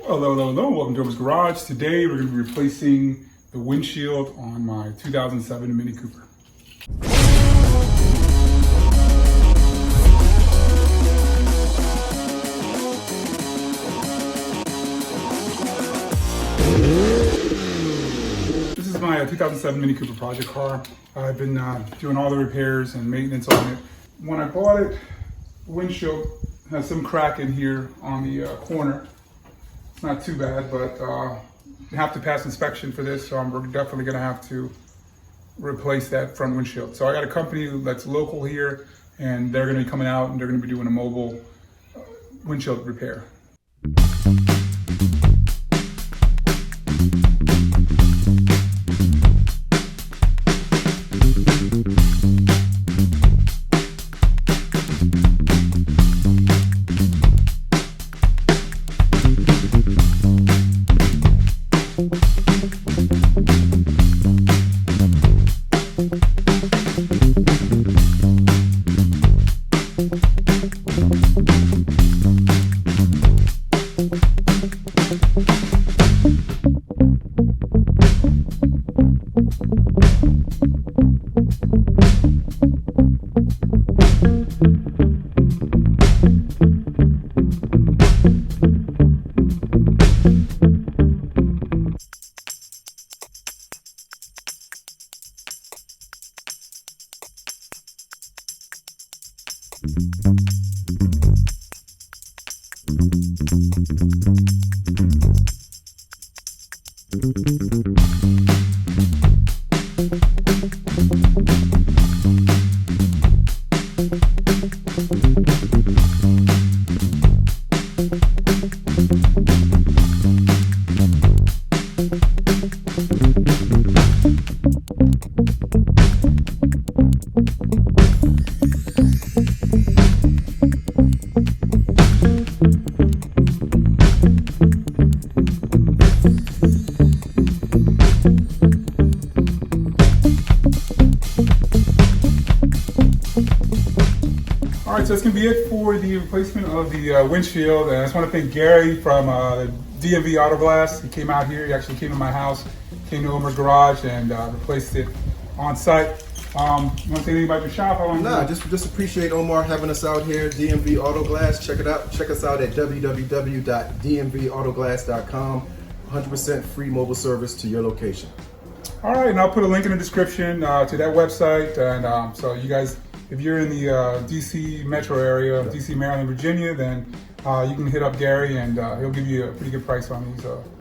Hello, hello, hello. Welcome to Over's Garage. Today we're going to be replacing the windshield on my 2007 Mini Cooper. This is my 2007 Mini Cooper project car. I've been doing all the repairs and maintenance on it. When I bought it, the windshield has some crack in here on the corner. It's not too bad, but you have to pass inspection for this, so we're definitely gonna have to replace that front windshield. So I got a company that's local here, and they're gonna be coming out and they're gonna be doing a mobile windshield repair. So that's going to be it for the replacement of the windshield. And I just want to thank Gary from the DMV Auto Glass. He came out here, he actually came to my house, came to Over's Garage and replaced it on site. You want to say anything about your shop? Nah, just appreciate Omar having us out here, DMV Auto Glass. Check it out. Check us out at www.dmvautoglass.com. 100% free mobile service to your location. All right, and I'll put a link in the description to that website. And so you guys, if you're in the DC metro area, DC, Maryland, Virginia, then you can hit up Gary and he'll give you a pretty good price on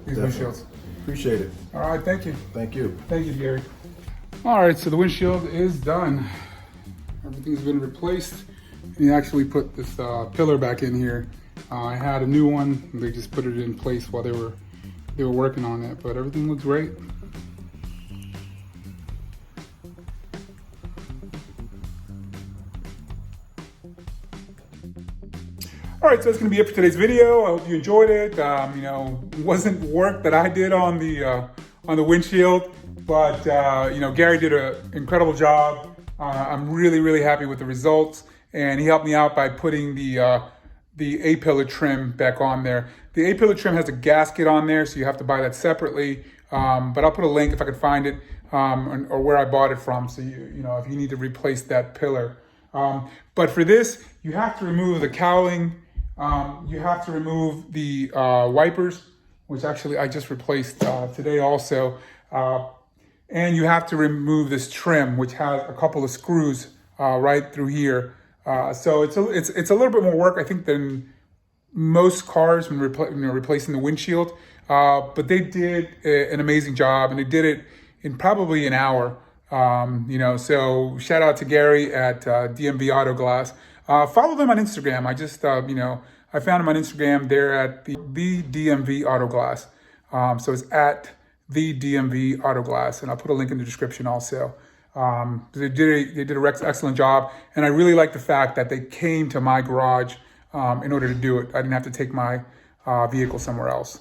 these windshields. Appreciate it. All right, thank you. Thank you. Thank you, Gary. All right, so the windshield is done. Everything's been replaced. And he actually put this pillar back in here. I had a new one. They just put it in place while they were working on it, but everything looks great. All right, so that's gonna be it for today's video. I hope you enjoyed it. You know, it wasn't work that I did on the windshield, but you know, Gary did an incredible job. I'm really happy with the results, and he helped me out by putting the A-pillar trim back on there. The A-pillar trim has a gasket on there, so you have to buy that separately. But I'll put a link if I can find it, or where I bought it from, so you know, if you need to replace that pillar. But for this, you have to remove the cowling. You have to remove the wipers, which actually I just replaced today also. And you have to remove this trim, which has a couple of screws right through here. So it's a little bit more work, I think, than most cars when replacing the windshield. But they did an amazing job, and they did it in probably an hour. You know, so shout out to Gary at DMV Auto Glass. Follow them on Instagram. I just, you know, I found them on Instagram. They're at the DMV Auto Glass. So it's at the DMV Auto Glass, and I'll put a link in the description also. They did an excellent job, and I really like the fact that they came to my garage in order to do it. I didn't have to take my vehicle somewhere else.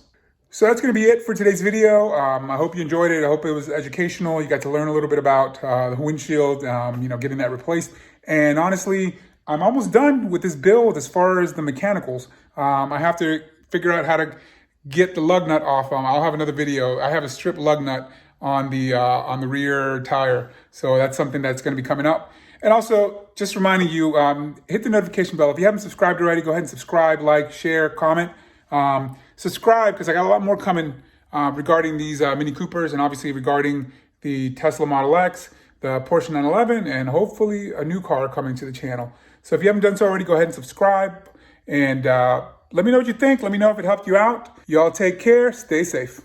So that's going to be it for today's video. I hope you enjoyed it. I hope it was educational. You got to learn a little bit about the windshield, you know, getting that replaced. And honestly, I'm almost done with this build as far as the mechanicals. I have to figure out how to get the lug nut off. I'll have another video. I have a strip lug nut on the rear tire. So that's something that's going to be coming up. And also, just reminding you, hit the notification bell. If you haven't subscribed already, go ahead and subscribe, like, share, comment. Subscribe, because I got a lot more coming regarding these Mini Coopers, and obviously regarding the Tesla Model X, the Porsche 911, and hopefully a new car coming to the channel. So if you haven't done so already, go ahead and subscribe. And let me know what you think. Let me know if it helped you out. Y'all take care. Stay safe.